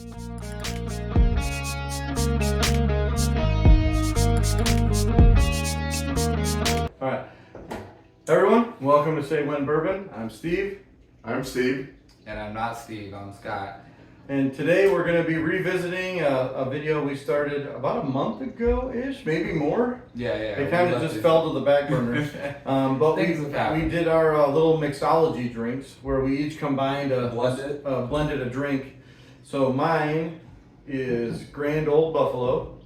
All right, everyone, welcome to Say When Bourbon. I'm Steve. I'm Steve. And I'm not Steve, I'm Scott. And today we're going to be revisiting a video we started about a month ago-ish, maybe more. Yeah. It kind of just fell to the back burner. But we did our little mixology drinks where we each combined blended a drink. So mine is Grand Old Buffalo,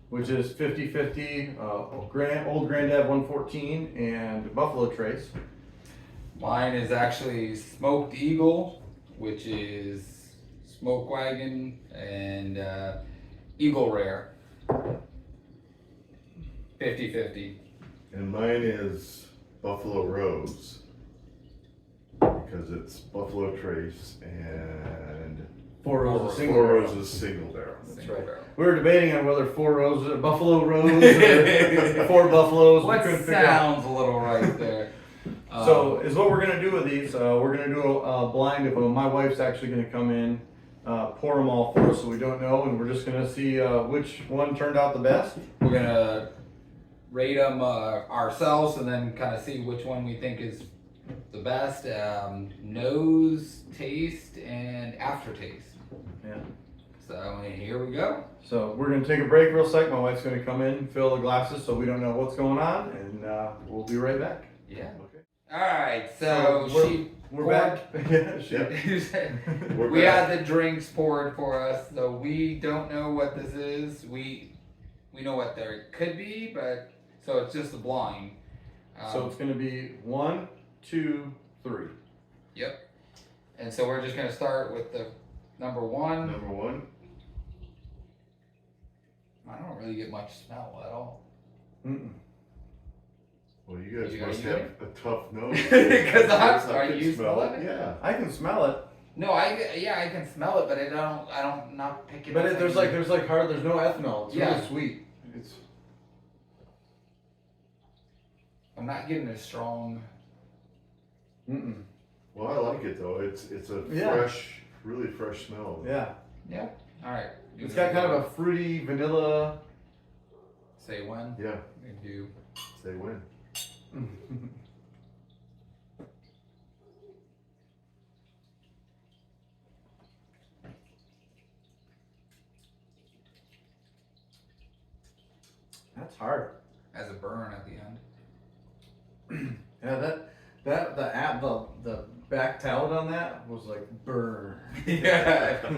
which is 50-50 Old Grandad 114 and Buffalo Trace. Mine is actually Smoked Eagle, which is Smoke Wagon and Eagle Rare. 50-50. And mine is Buffalo Rose because it's Buffalo Trace and Four Roses single Four barrel. Roses single barrel. Single barrel. We were debating on whether Buffalo Rose, or Four Buffaloes. What sounds a little right there. So is what we're gonna do with these. We're gonna do a blind of them. My wife's actually gonna come in, pour them all for us, so we don't know, and we're just gonna see which one turned out the best. We're gonna rate them ourselves and then kind of see which one we think is the best. Nose, taste, and aftertaste. Yeah. So here we go. So we're gonna take a break real sec. My wife's gonna come in, fill the glasses, so we don't know what's going on, and we'll be right back. Yeah. Okay. All right. So we're back. We had the drinks poured for us, so we don't know what this is. We know what there could be, but so it's just a blind. So it's gonna be 1, 2, 3. Yep. And so we're just gonna start with the number one. Number one. I don't really get much smell at all. Mm-mm. Well, you guys You must got have a tough nose. Because I are can you smell smelling it? Yeah. I can smell it, No, I can smell it, but I don't not pick it but up. there's no ethanol. It's Yeah. really sweet. It's I'm not getting a strong. mm-mm. Well, I like it though. It's a Yeah. fresh, really fresh smell. Yeah. Yeah. All right. It's got kind of a fruity vanilla. Say when. Yeah. We do. Say when. That's hard. As a burn at the end. Yeah, the back palate on that was like burn. Yeah.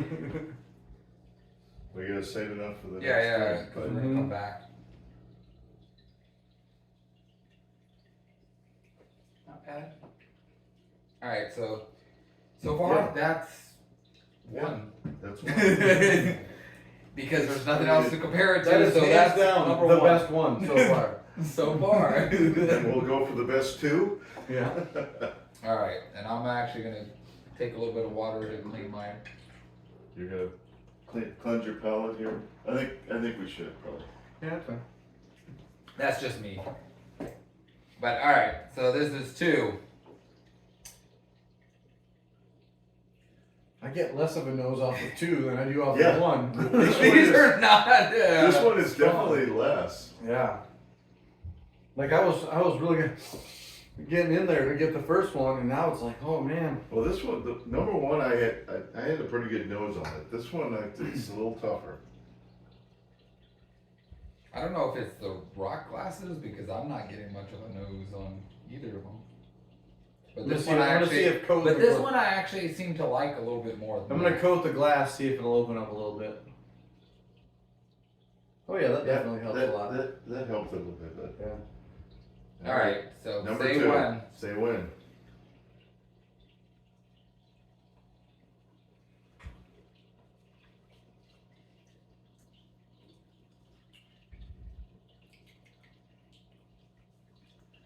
We gotta save enough for the Yeah. next drink. Because we're gonna come back. Not bad. All right. So far Yeah. that's Yeah. one. That's one. Because there's nothing else to compare it to. That is so hands that's down number the one. best one so far. So far. And we'll go for the best two. Yeah. All right, and I'm actually gonna take a little bit of water to clean mine. You're gonna cleanse your palate here. I think we should probably. Yeah, that's fine. That's just me. But all right, so this is two. I get less of a nose off of 2 than I do off Yeah. of 1. These are not. This one is definitely less. Yeah. Like I was really getting in there to get the first one, and now it's like, oh man. Well, this one, the number one, I had a pretty good nose on it. This one, it's a little tougher. I don't know if it's the rock glasses because I'm not getting much of a nose on either of them. But Let's this see- one I I'm gonna actually. see if coat But the this gla- one I actually seem to like a little bit more. I'm gonna coat the glass, see if it'll open up a little bit. Oh yeah, that definitely helps a lot. That helped a little bit. But, Yeah. All right, so Number say two. when. Say when.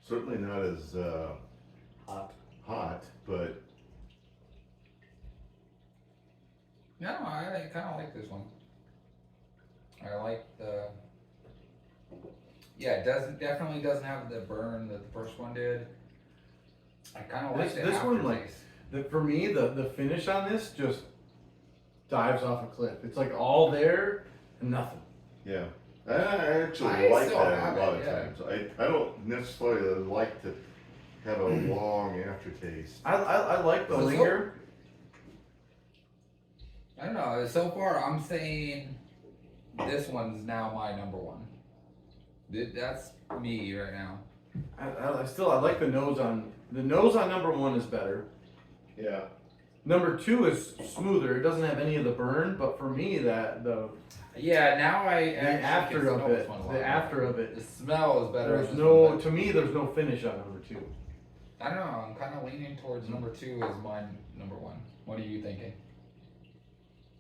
Certainly not as hot, but No, I kind of like this one. I like the. Yeah, it definitely doesn't have the burn that the first one did. I kind of like This the one, like, aftertaste. for me, the finish on this just dives off a cliff. It's like all there and nothing. Yeah. I actually like that a lot of times. I don't necessarily like to have a long aftertaste. I like the linger. I don't know. So far, I'm saying this one's now my number one. That's me right now. I like the nose on number one is better. Yeah. Number two is smoother. It doesn't have any of the burn, but for me the after of it, the smell is better. There's no finish on number two. I don't know. I'm kind of leaning towards number two as my number one. What are you thinking?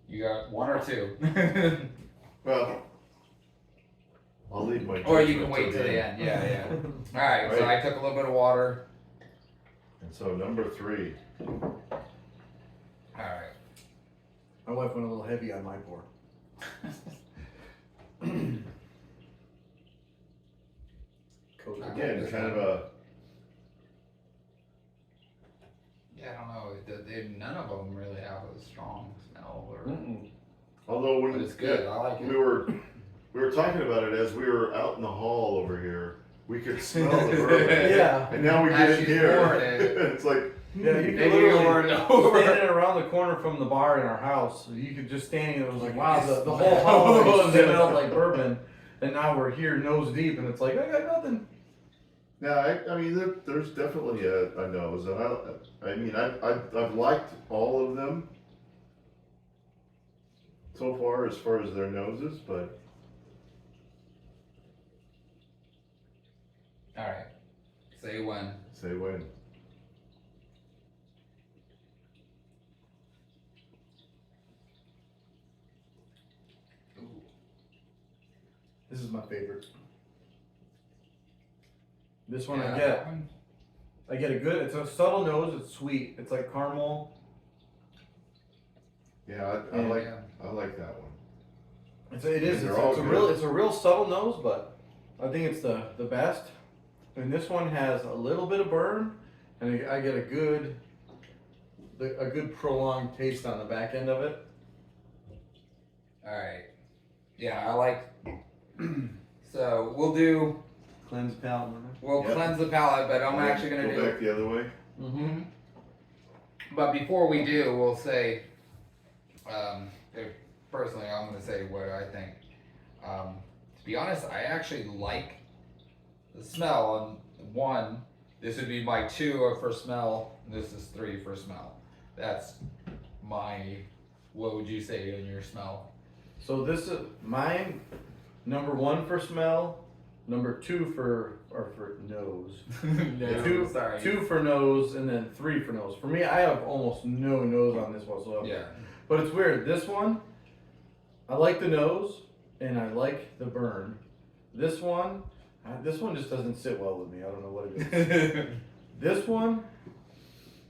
You got one or two? Well, I'll leave my. Or you can wait till the end. Yeah. All right. So I took a little bit of water. And so number three. All right. My wife went a little heavy on my pour. Again, kind of a. Yeah, I don't know. None of them really have a strong smell. Although when but it's good, I like it. We were talking about it as we were out in the hall over here. We could smell the bourbon. Yeah. And now we get in here. It's like. Yeah, you could literally standing around the corner from the bar in our house. You could just stand there. It was like, wow, the whole hall smelled like bourbon. And now we're here nose deep, and it's like, I got nothing. Yeah, I mean, there's definitely a nose, and I've liked all of them so far as their noses, but. All right, say when. Say when. This is my favorite. This one Yeah, I get a good. It's a subtle nose. It's sweet. It's like caramel. Yeah, I like that one. It's a real subtle nose, but I think it's the best. And this one has a little bit of burn, and I get a good prolonged taste on the back end of it. All right. Yeah, I like. So we'll do. Cleanse palate. We'll cleanse the palate, but I'm actually gonna go back the other way. Mm-hmm. But before we do, we'll say. Personally, I'm gonna say what I think. To be honest, I actually like the smell. And one, this would be my 2 for smell. And this is 3 for smell. That's my. What would you say in your smell? So this is mine. Number 1 for smell. Number 2 for nose. No, sorry. 2 for nose, and then 3 for nose. For me, I have almost no nose on this whatsoever. Yeah. But it's weird. This one, I like the nose, and I like the burn. This one just doesn't sit well with me. I don't know what it is. This one,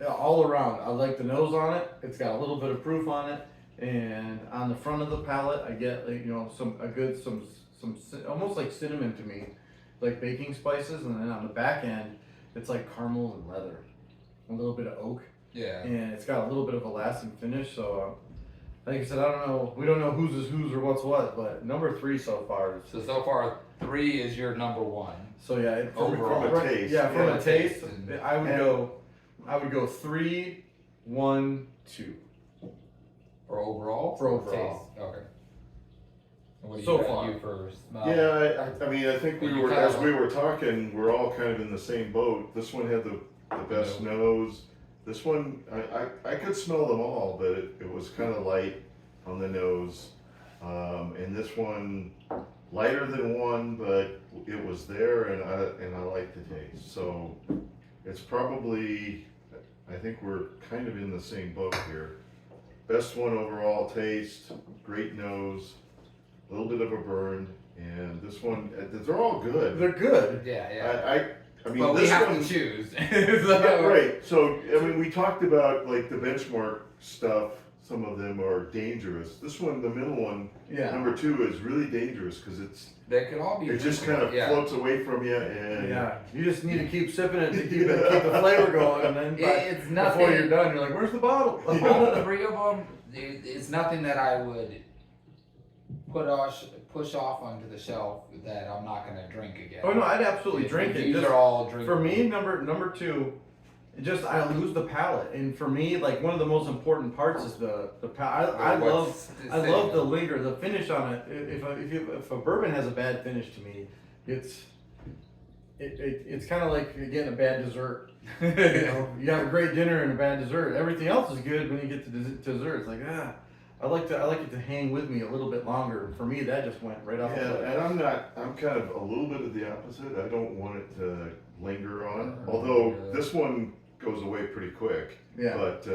all around, I like the nose on it. It's got a little bit of proof on it, and on the front of the palate, I get some almost like cinnamon to me, like baking spices, and then on the back end, it's like caramel and leather, a little bit of oak. Yeah. And it's got a little bit of a lasting finish. So, like I said, I don't know. We don't know whose is whose or what's what, but number 3 so far. So far, 3 is your number 1. So yeah, from a taste. Yeah, from a taste, and I would go 3, 1, 2. For overall. For overall. Taste. Okay. And what do So you far. you for smell? Yeah, I mean, I think But we were talking, we're all kind of in the same boat. This one had the best nose. This one, I could smell them all, but it was kind of light on the nose. And this one, lighter than 1, but it was there, and I like the taste. So it's probably, I think we're kind of in the same boat here. Best one overall taste, great nose, a little bit of a burn, and this one, they're all good. They're good. Yeah. I mean, but this we have one, to choose. yeah, right. So, I mean, we talked about like the benchmark stuff. some of them are dangerous. This one, the middle one, Yeah. number 2, is really dangerous because They could all be. it just kind of floats away from you, and Yeah, you just need to keep sipping it to keep the flavor going, and then It's nothing. before you're done, you're like, "Where's the bottle?" All 3 of them. It's nothing that I would push off onto the shelf that I'm not gonna drink again. Oh no, I'd absolutely drink it. These Just, are all drinkable. for me, number 2, just I lose the palate, and for me, like one of the most important parts is the palate. I love the linger, the finish on it. If a bourbon has a bad finish to me, it's kind of like you're getting a bad dessert. You know, you have a great dinner and a bad dessert. Everything else is good when you get to dessert. It's like I like it to hang with me a little bit longer. For me, that just went right off. yeah, and I'm kind of a little bit of the opposite. I don't want it to linger on, although this one goes away pretty quick. Yeah. But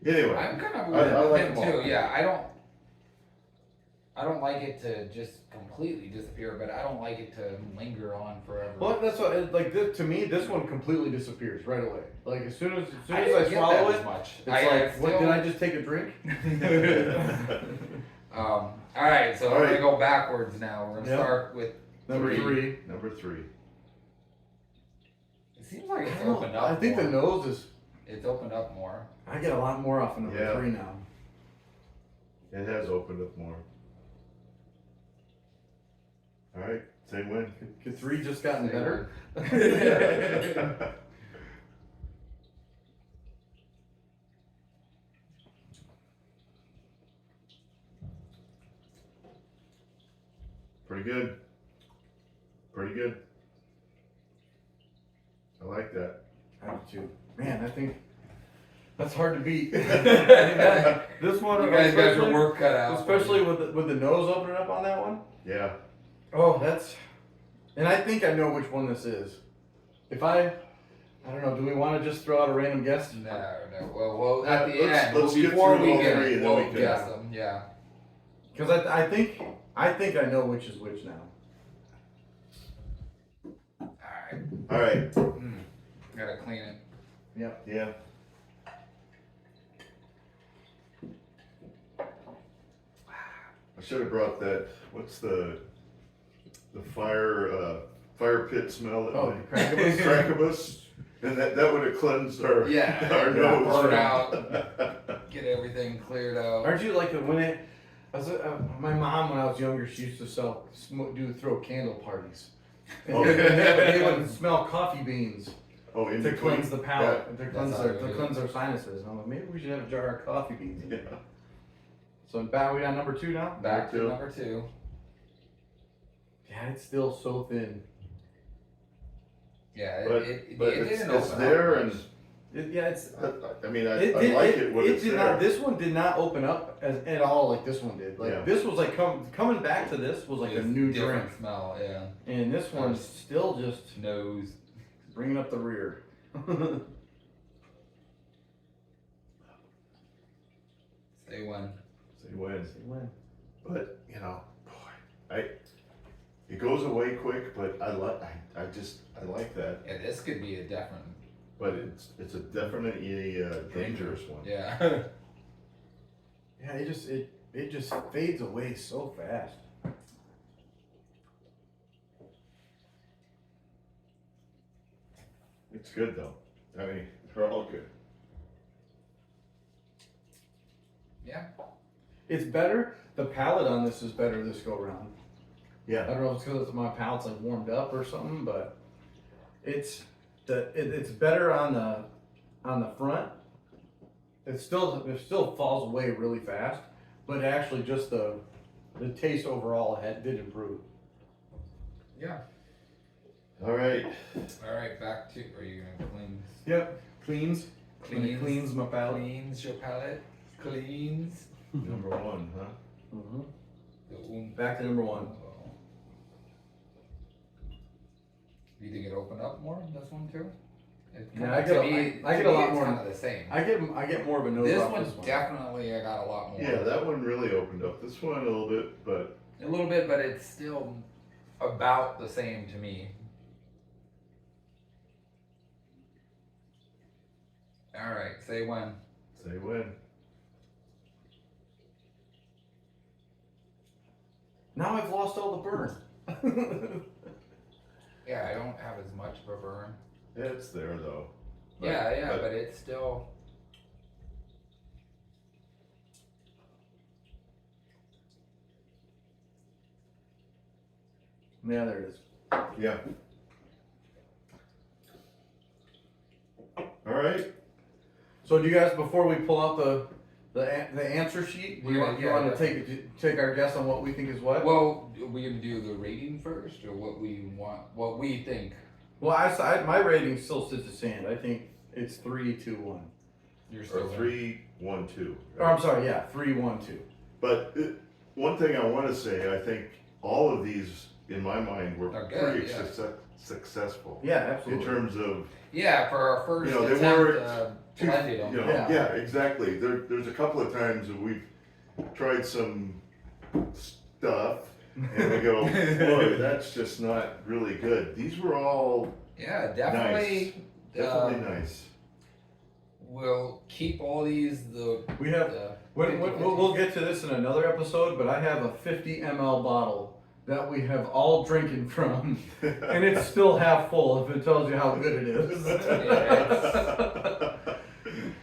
anyway, I'm kind of I like him them all. too. Yeah, I don't like it to just completely disappear, but I don't like it to linger on forever. Well, that's what like this, to me. This one completely disappears right away. Like as soon as I didn't get swallow that it, as much. it's like, what, did I just take a drink? All right, so we're gonna go backwards now. We're gonna start with Number 3. Number 3. It seems like it's opened up. I think more. the nose is. It's opened up more. I get a lot more off of number Yeah. 3 now. It has opened up more. All right, same win. Could 3 just gotten better? Pretty good. Pretty good. I like that. I do too. Man, I think that's hard to beat. This one, You guys got your work cut out. especially with the nose opening up on that one. Yeah. Oh, and I think I know which one this is. If I don't know, do we want to just throw out a random guess? No. Well, at the end, let's get before through we all get three, it, and then we we'll can- guess them. Yeah. Because I think I know which is which now. All right. Gotta clean it. Yep. Yeah. I should have brought that. What's the fire pit smell? Oh, the Cracklebus? Cracklebus. And that would have cleansed our our nose. Pour it out. Get everything cleared out. Aren't you like my mom when I was younger, she used to throw candle parties. And Oh. they would smell coffee beans in to between. cleanse the palate, to That's how we do cleanse our sinuses. And I'm like, maybe we should have a jar of coffee beans. Yeah. So we on number 2 now? Back to Two. number 2. Yeah, it's still so thin. Yeah, But it it's didn't open there, up and much. I mean, I like it when it's did there. not. This one did not open up at all like this one did. Like Yeah. this was like coming back to this was like a It's new different drink, smell. Yeah. and this one's still just Nose. bringing up the rear. Say when. Say when. Say when. But boy, it goes away quick. But I like that. Yeah, this could be a definite. But it's a definitely dangerous one. Yeah. Yeah, it just fades away so fast. It's good though. I mean, they're all good. Yeah. It's better. The palate on this is better this go round. I Yeah. don't know if it's because my palate's like warmed up or something, but it's better on the front. It still falls away really fast, but actually just the taste overall did improve. Yeah. All right. All right. Back to. Are you gonna cleanse? Yep, cleans cleans my palate. Cleans your palate. Cleans. Number 1, huh? Mm-hmm. The Back to number 1. Do you think it opened up more in this one too? Yeah, I get a lot more. Kind of the same. I get more of a nose This off one this one. definitely I got a lot more. Yeah, that one really opened up. This one a little bit, but A little bit, but it's still about the same to me. All right, say when. say when. Now I've lost all the burn. Yeah, I don't have as much of a burn. It's there though. But it's still. Yeah, there it is. Yeah. All right. So do you guys, before we pull out the answer sheet, you want to take our guess on what we think is what? Well, are we gonna do the rating first, or what we think? Well, my rating still sits the same. I think it's 3, 2, 1. You're still 3, 1, 2. Or I'm sorry, yeah, 3, 1, 2. But one thing I want to say, I think all of these, in my mind, were pretty successful. Yeah, absolutely. In terms of for our first they attempt, weren't blended them. yeah, exactly. There's a couple of times that we've tried some stuff and we go, boy, that's just not really good. These were all definitely nice. We'll keep all these. We'll get to this in another episode, but I have a 50 ml bottle that we have all drinking from, and it's still half full. If it tells you how good it is.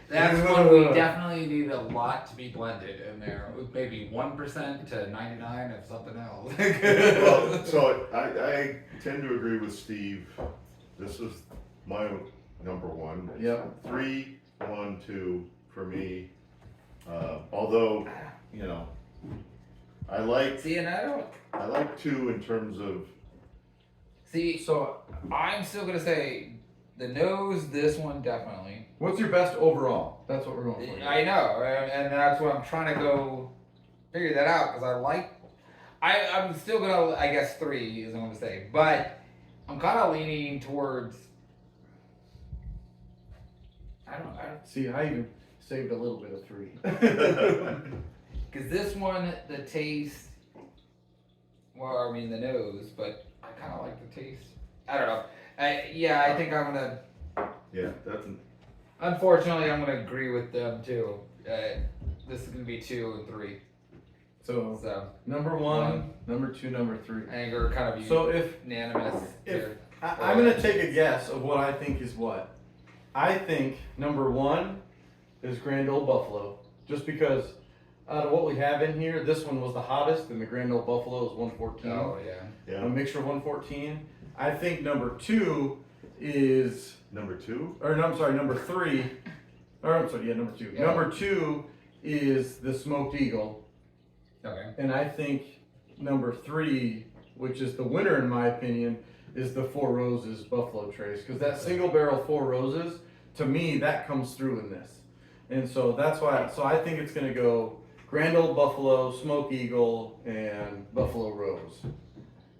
That's one we definitely need a lot to be blended in there. Maybe 1% to 99 of something else. Well, so I tend to agree with Steve. This is my number one. Yep. 3, 1, 2 for me. Although, I like. See, and I like 2 in terms of. See, so I'm still gonna say the nose. This one definitely. What's your best overall? That's what we're going for. I know, and that's what I'm trying to go figure that out because I like. I'm still gonna, I guess 3 is what I'm gonna say, but I'm kind of leaning towards. I don't. See, I even saved a little bit of 3. Because this one, the taste. Well, I mean the nose, but I kind of like the taste. I don't know. I think I'm gonna. Yeah, that's. Unfortunately, I'm gonna agree with them too. This is gonna be 2 and 3. So number 1, number 2, number 3. I think we're kind of unanimous. I'm gonna take a guess of what I think is what. I think number 1 is Grand Old Buffalo, just because out of what we have in here, this one was the hottest, and the Grand Old Buffalo is 114. Oh yeah. A mixture of 114. I think number 2 is Number 2? Or no, I'm sorry, number 3. Or I'm sorry, number 2. Yeah. Number 2 is the Smoked Eagle. Okay. And I think number 3, which is the winner in my opinion, is the Four Roses Buffalo Trace. Because that single barrel Four Roses, to me, that comes through in this. And so that's why, I think it's going to go Grand Old Buffalo, Smoked Eagle, and Buffalo Rose.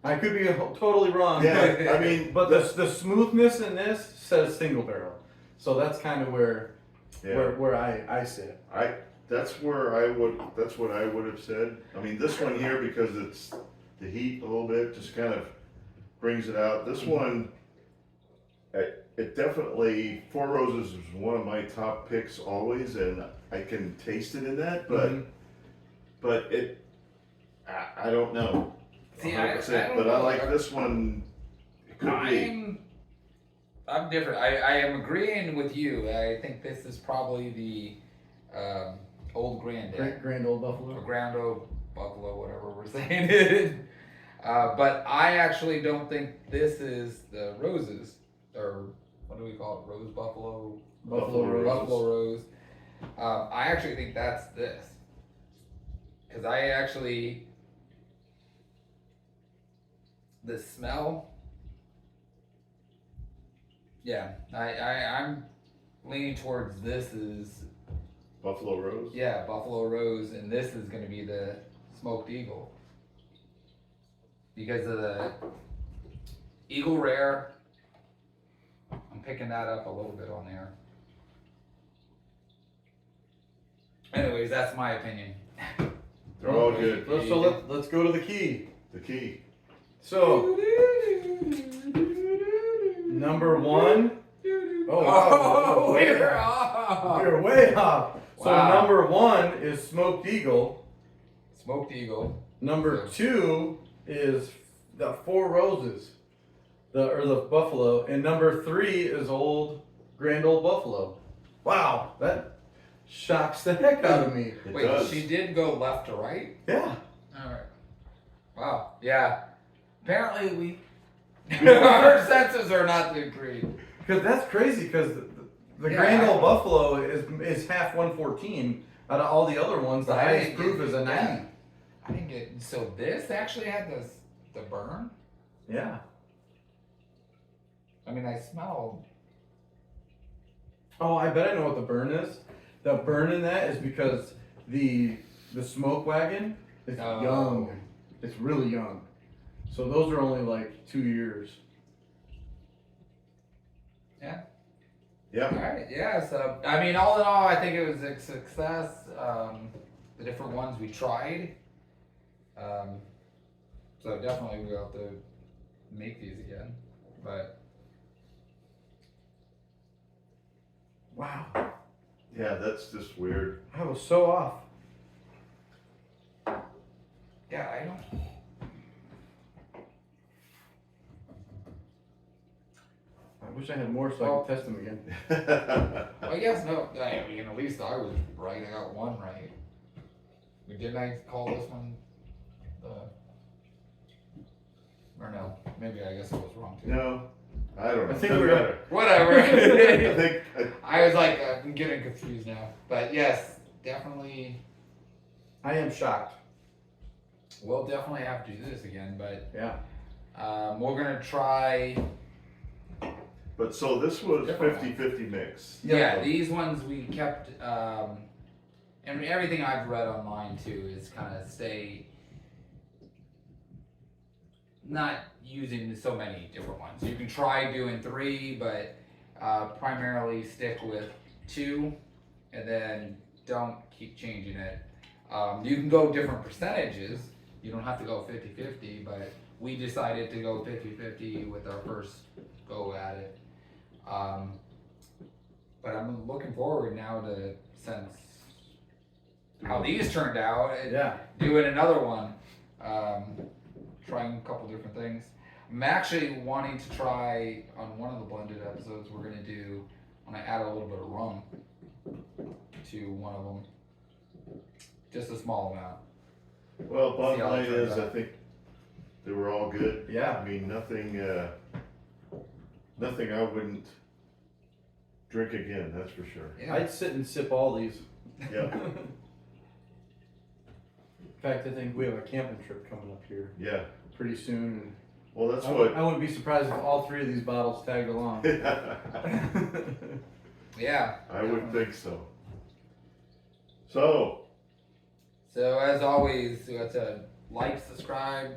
I could be totally wrong. Yeah, I mean, but the smoothness in this says single barrel, so that's kind of where I sit. That's what I would have said. I mean, this one here, because it's the heat a little bit, just kind of brings it out. This one, it definitely, Four Roses is one of my top picks always, and I can taste it in that, but it, I don't know. See, 100%, but I like this one. It could be. I'm different. I am agreeing with you. I think this is probably the old Grand Old Buffalo. Or Grand Old Buffalo, whatever we're saying it. But I actually don't think this is the Roses, or what do we call it? Rose Buffalo? Buffalo Roses. Buffalo Rose. I actually think that's this. Because I actually... The smell, I'm leaning towards this is Buffalo Rose. Yeah, Buffalo Rose, and this is going to be the Smoked Eagle because of the Eagle Rare. I'm picking that up a little bit on there. Anyways, that's my opinion. They're all good. So let's go to the key. The key. So, number 1. Oh, wow. We're off. We're way off. So Wow. number 1 is Smoked Eagle. Smoked Eagle. Number 2 is the Four Roses, the Buffalo, and number 3 is Grand Old Buffalo. Wow, that shocks the heck out of me. It Wait, does. she did go left to right? Yeah. Alright. Wow. Yeah. Apparently our senses are not agreed. Because that's crazy. Because the Grand Old Buffalo is half 114. Out of all the other ones, the highest proof is a 90. Yeah. I didn't get. So this actually had the burn. Yeah. I mean, I smell. Oh, I bet I know what the burn is. The burn in that is because the smoke wagon is young. It's really young. So those are only like 2 years. Yeah. Yeah. All right. Yeah. So I mean, all in all, I think it was a success. The different ones we tried. So definitely we'll have to make these again. But Wow. Yeah, that's just weird. I was so off. yeah, I don't. I wish I had more so I could test them again. Well, I guess no. I mean, at least I was right. I got one right. Didn't I call this one or no? Maybe I guess I was wrong too. No, I don't know. I think Doesn't we're- matter. Whatever. I think I was like, I'm getting confused now. But yes, definitely. I am shocked. We'll definitely have to do this again. But Yeah. we're gonna try. But so this was Different 50-50 mix. Yeah, these ones we kept. And everything I've read online too is kind of stay. Not using so many different ones. You can try doing 3, but primarily stick with 2, and then don't keep changing it. You can go different percentages. You don't have to go 50-50, but we decided to go 50-50 with our first go at it. But I'm looking forward now to since how these turned out. Yeah. Doing another one. Trying a couple different things. I'm actually wanting to try on one of the blended episodes we're gonna do. I'm gonna add a little bit of rum to one of them, just a small amount. Well, bottom See how line it turns is, out. I think they were all good. Yeah. I mean, nothing I wouldn't drink again. That's for sure. Yeah. I'd sit and sip all these. Yeah. In fact, I think we have a camping trip coming up here Yeah. pretty soon. Well, that's And what. I wouldn't be surprised if all 3 of these bottles tagged along. Yeah. I would think so. So, So as always, you have to like, subscribe,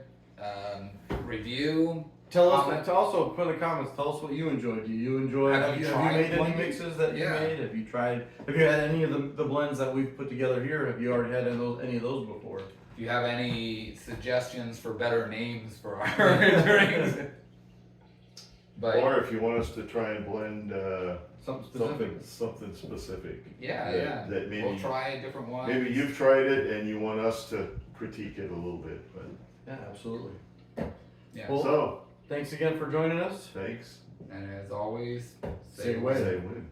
review. Tell us. Comment. To also put in the comments. Tell us what you enjoyed. Do you enjoy? Have Have you you tried made any blending? mixes that you Yeah. made? Have you tried? Have you had any of the blends that we've put together here? Have you already had any of those before? If you have any suggestions for better names for our drinks. But or if you want us to try and blend Something specific. something specific. yeah, That maybe we'll try different ones. maybe you've tried it and you want us to critique it a little bit. But Yeah, absolutely. Yeah. Well, so thanks again for joining us. thanks. And as always, Say when. Say when.